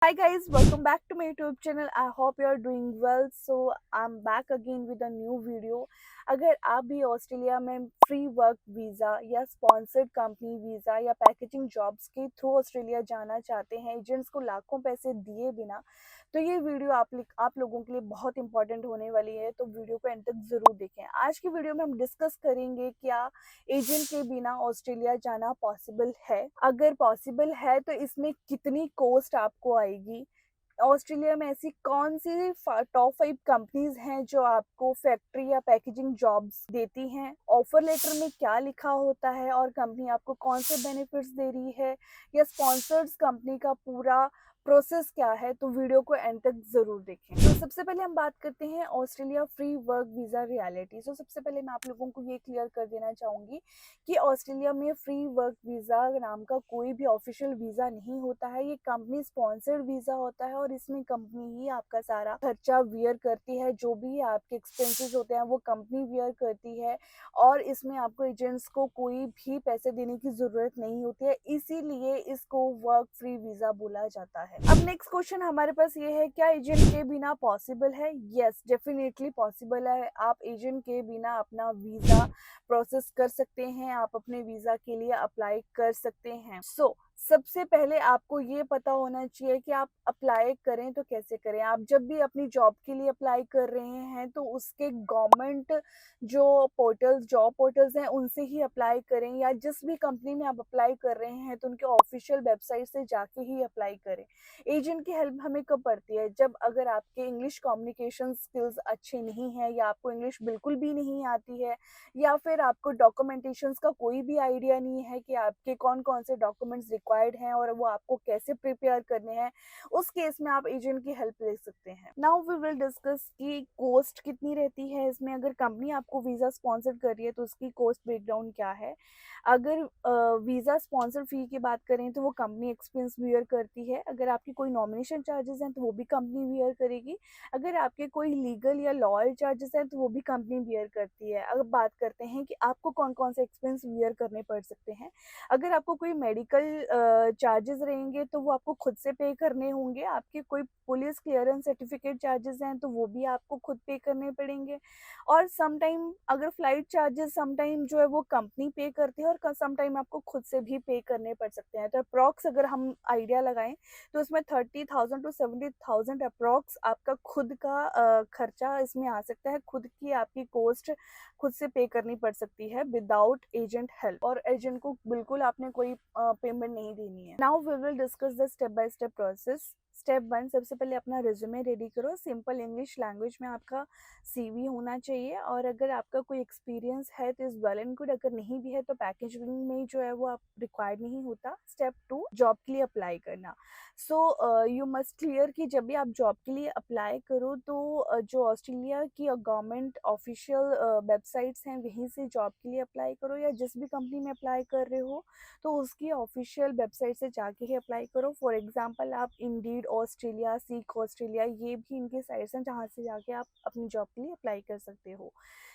Hi guys, welcome back to my YouTube channel. I hope you are doing well. So I'm back again with a new video. अगर आप भी Australia में free work visa या sponsored company visa या packaging jobs के through Australia जाना चाहते हैं एजेंट्स को लाखों पैसे दिए बिना, तो ये वीडियो आप लोगों के लिए बहुत इंपॉर्टेंट होने वाली है। तो वीडियो को एंड तक ज़रूर देखें। आज की वीडियो में हम डिस्कस करेंगे क्या एजेंट के बिना ऑस्ट्रेलिया जाना पॉसिबल है। अगर पॉसिबल है तो इसमें कितनी कॉस्ट आपको आएगी। ऑस्ट्रेलिया में ऐसी कौन सी टॉप 5 कंपनीज हैं जो आपको फैक्ट्री या पैकेजिंग जॉब्स देती हैं। ऑफर लेटर में क्या लिखा होता है और कंपनी आपको कौन से बेनिफिट्स दे रही है, या स्पॉन्सर्ड कंपनी का पूरा प्रोसेस क्या है। तो वीडियो को एंड तक जरूर देखें। तो सबसे पहले हम बात करते हैं Australia free work visa reality. तो सबसे पहले मैं आप लोगों को ये क्लियर कर देना चाहूंगी कि ऑस्ट्रेलिया में फ्री वर्क वीजा नाम का कोई भी ऑफिशियल वीजा नहीं होता है। ये कंपनी स्पॉन्सर्ड वीजा होता है और इसमें कंपनी ही आपका सारा खर्चा वियर करती है। जो भी आपके एक्सपेंसेस होते हैं वो कंपनी वियर करती है और इसमें आपको एजेंट्स को कोई भी पैसे देने की जरूरत नहीं होती है, इसीलिए इसको वर्क फ्री वीजा बोला जाता है। अब नेक्स्ट क्वेश्चन हमारे पास ये है, क्या एजेंट के बिना पॉसिबल है? यस, डेफिनेटली पॉसिबल है। आप एजेंट के बिना अपना वीजा प्रोसेस कर सकते हैं, आप अपने वीजा के लिए अप्लाई कर सकते हैं। सबसे पहले आपको ये पता होना चाहिए कि आप अप्लाई करें तो कैसे करें। आप जब भी अपनी जॉब के लिए अप्लाई कर रहे हैं तो उसके गवर्नमेंट जो जॉब पोर्टल्स हैं उनसे ही अप्लाई करें, या जिस भी कंपनी में आप अप्लाई कर रहे हैं तो उनके ऑफिशियल वेबसाइट से जाके ही अप्लाई करें। एजेंट की हेल्प हमें कब पड़ती है? जब अगर आपके इंग्लिश कम्युनिकेशन स्किल्स अच्छे नहीं है, या आपको इंग्लिश बिल्कुल भी नहीं आती है, या फिर आपको डॉक्यूमेंटेशंस का कोई भी आइडिया नहीं है कि आपके कौन कौन से डॉक्यूमेंट्स रिक्वायर्ड हैं और वो आपको कैसे प्रिपेयर करने हैं। उस केस में आप एजेंट की हेल्प ले सकते हैं। नाउ वी विल डिस्कस कि कॉस्ट कितनी रहती है इसमें। अगर कंपनी आपको वीजा स्पॉन्सर कर रही है तो उसकी कॉस्ट ब्रेकडाउन क्या है। अगर वीजा स्पॉन्सर फी की बात करें तो वो कंपनी एक्सपेंस वियर करती है। अगर आपकी कोई नॉमिनेशन चार्जेस हैं तो वो भी कंपनी वियर करेगी। अगर आपके कोई लीगल या लॉयर चार्जेस हैं तो वो भी कंपनी वियर करती है। अब बात करते हैं कि आपको कौन कौन से एक्सपेंस वियर करने पड़ सकते हैं। अगर आपको कोई मेडिकल चार्जेस रहेंगे तो वो आपको खुद से पे करने होंगे। आपके कोई पुलिस क्लियरेंस सर्टिफिकेट चार्जेस हैं तो वो भी आपको खुद पे करने पड़ेंगे। और समटाइम अगर फ्लाइट चार्जेस समटाइम जो है वो कंपनी पे करती है और समटाइम आपको खुद से भी पे करने पड़ सकते हैं। तो अप्रॉक्स अगर हम आइडिया लगाएं तो उसमें 30,000 टू 70,000 अप्रॉक्स आपका खुद का खर्चा इसमें आ सकता है। खुद की आपकी कॉस्ट खुद से पे करनी पड़ सकती है विदाउट एजेंट हेल्प, और एजेंट को बिल्कुल आपने कोई पेमेंट नहीं देनी है। Now we will discuss the step by step process. Step 1, सबसे पहले अपना रिज्यूमे रेडी करो। सिंपल इंग्लिश लैंग्वेज में आपका सीवी होना चाहिए, और अगर आपका कोई एक्सपीरियंस है तो इज वेल एंड गुड। अगर नहीं भी है तो पैकेजिंग में जो है वो आप रिक्वायर्ड नहीं होता। स्टेप 2, जॉब के लिए अप्लाई करना। यू मस्ट क्लियर कि जब भी आप जॉब के लिए अप्लाई करो तो जो ऑस्ट्रेलिया की गवर्नमेंट ऑफिशियल वेबसाइट्स हैं वहीं से जॉब के लिए अप्लाई करो, या जिस भी कंपनी में अप्लाई कर रहे हो तो उसकी ऑफिशियल वेबसाइट से जाके ही अप्लाई करो। फॉर एग्जांपल आप इंडीड ऑस्ट्रेलिया, सीक ऑस्ट्रेलिया, ये भी इनके साइट्स हैं जहाँ से जाके आप अपनी जॉब के लिए अप्लाई कर सकते हो।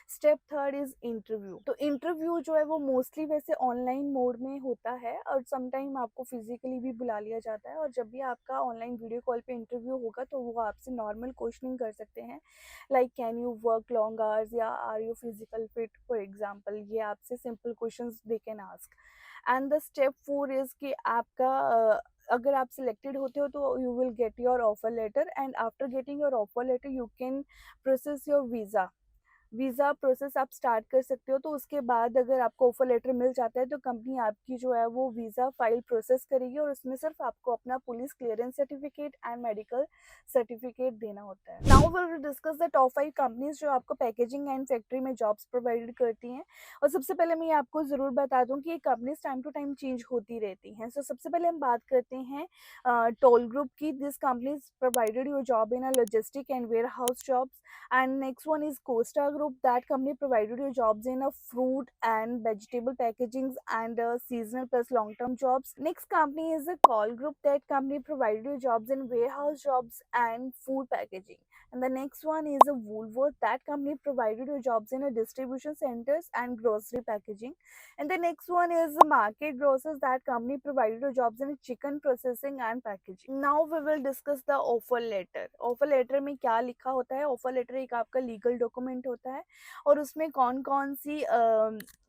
Step 3 is interview. तो इंटरव्यू जो है वो मोस्टली वैसे ऑनलाइन मोड में होता है, और समटाइम आपको फिजिकली भी बुला लिया जाता है। और जब भी आपका ऑनलाइन वीडियो कॉल पे इंटरव्यू होगा तो वो आपसे नॉर्मल क्वेश्चनिंग कर सकते हैं, like can you work long hours, या are you physical fit, for example. ये आपसे simple question they can ask. And the step 4 is कि आपका अगर आप सिलेक्टेड होते हो तो you will get your offer letter, and after getting your offer letter you can process your visa process आप स्टार्ट कर सकते हो। तो उसके बाद अगर आपको ऑफर लेटर मिल जाता है तो कंपनी आपकी जो है वो वीज़ा फाइल प्रोसेस करेगी, और उसमें सिर्फ आपको अपना police clearance certificate and medical certificate देना होता है। Now we will discuss the top 5 companies जो आपको पैकेजिंग एंड फैक्ट्री में जॉब्स प्रोवाइड करती हैं। और सबसे पहले मैं आपको ज़रूर बता दूं कि ये companies time to time change होती रहती हैं। सबसे पहले हम बात करते हैं टोल ग्रुप की। This companies provided your job in a logistic and warehouse jobs. And next one is Costa Group. Group, that company provided you jobs in a fruit and vegetable packaging and seasonal plus long-term jobs. Next company is a Call Group, that company provided you jobs in warehouse jobs and food packaging. And the next one is a Woolworth, that company provided you jobs in a distribution centers and grocery packaging. And the next one is the Market Grocers, that company provided you jobs in chicken processing and packaging. Now we will discuss the offer letter. Offer letter में क्या लिखा होता है? Offer letter एक आपका legal document होता है और उसमें कौन कौन सी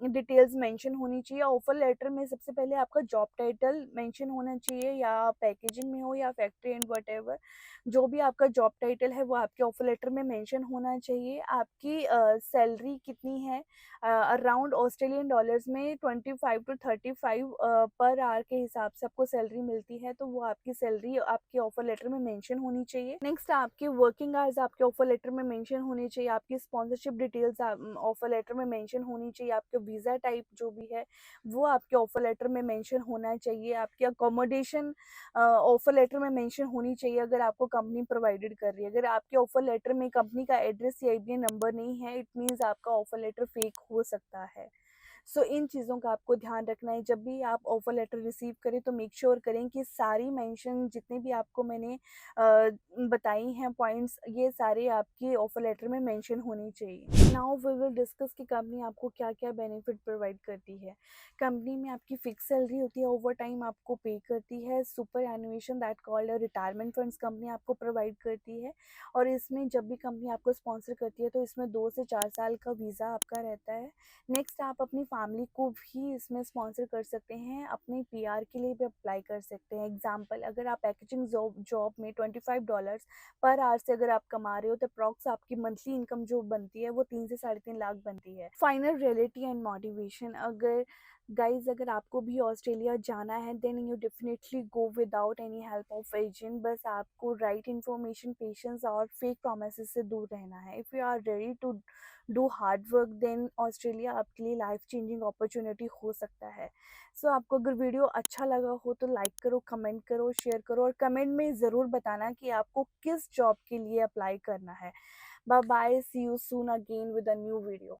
डिटेल्स मेंशन होनी चाहिए। ऑफर लेटर में सबसे पहले आपका जॉब टाइटल मेंशन होना चाहिए, या पैकेजिंग में हो या फैक्ट्री एंड वट, जो भी आपका जॉब टाइटल है वो आपके ऑफर लेटर में मेंशन होना चाहिए। आपकी सैलरी कितनी है, अराउंड ऑस्ट्रेलियन डॉलर्स में 25 to 35 पर आवर के हिसाब से आपको सैलरी मिलती है, तो वो आपकी सैलरी आपके ऑफर लेटर में मेंशन होनी चाहिए। नेक्स्ट, आपकी वर्किंग आवर्स आपके ऑफर लेटर में मेंशन होनी चाहिए। आपकी स्पॉन्सरशिप डिटेल्स ऑफर लेटर में मेंशन होनी चाहिए। आपके वीज़ा टाइप जो भी है वो आपके ऑफर लेटर में मेंशन होना चाहिए। आपकी अकोमोडेशन ऑफर लेटर में मेंशन होनी चाहिए अगर आपको कंपनी प्रोवाइडेड कर रही है। अगर आपके ऑफर लेटर में कंपनी का एड्रेस या IBN नंबर नहीं है, इट मीन्स आपका ऑफर लेटर फेक हो सकता है। सो इन चीज़ों का आपको ध्यान रखना है। जब भी आप ऑफर लेटर रिसीव करें तो मेक श्योर करें कि सारी मेंशन जितने भी आपको मैंने बताई हैं पॉइंट्स, ये सारे आपके ऑफर लेटर में मेंशन होनी चाहिए। नाउ वी विल डिस्कस कि कंपनी आपको क्या क्या बेनिफिट प्रोवाइड करती है। कंपनी में आपकी फिक्स सैलरी होती है, ओवर टाइम आपको पे करती है, superannuation that called retirement funds company आपको प्रोवाइड करती है। और इसमें जब भी कंपनी आपको स्पॉन्सर करती है तो इसमें 2 से 4 साल का वीज़ा आपका रहता है। नेक्स्ट, आप अपनी फैमिली को भी इसमें स्पॉन्सर कर सकते हैं, अपने PR के लिए भी अप्लाई कर सकते हैं। एग्जाम्पल, अगर आप पैकेजिंग जॉब में $25 पर आवर से अगर आप कमा रहे हो तो अप्रॉक्स आपकी मंथली इनकम जो बनती है वो 3 से 3.5 लाख बनती है। फाइनल रियलिटी एंड मोटिवेशन, अगर गाइज अगर आपको भी ऑस्ट्रेलिया जाना है then you definitely go without any help of agent. बस आपको राइट इन्फॉर्मेशन, पेशेंस और फेक प्रोमिस से दूर रहना है। If you are ready to do hard work then Australia आपके लिए लाइफ चेंजिंग अपॉर्चुनिटी हो सकता है। सो आपको अगर वीडियो अच्छा लगा हो तो लाइक करो, कमेंट करो, शेयर करो और कमेंट में ज़रूर बताना कि आपको किस जॉब के लिए अप्लाई करना है। Bye bye, see you soon again with a new video.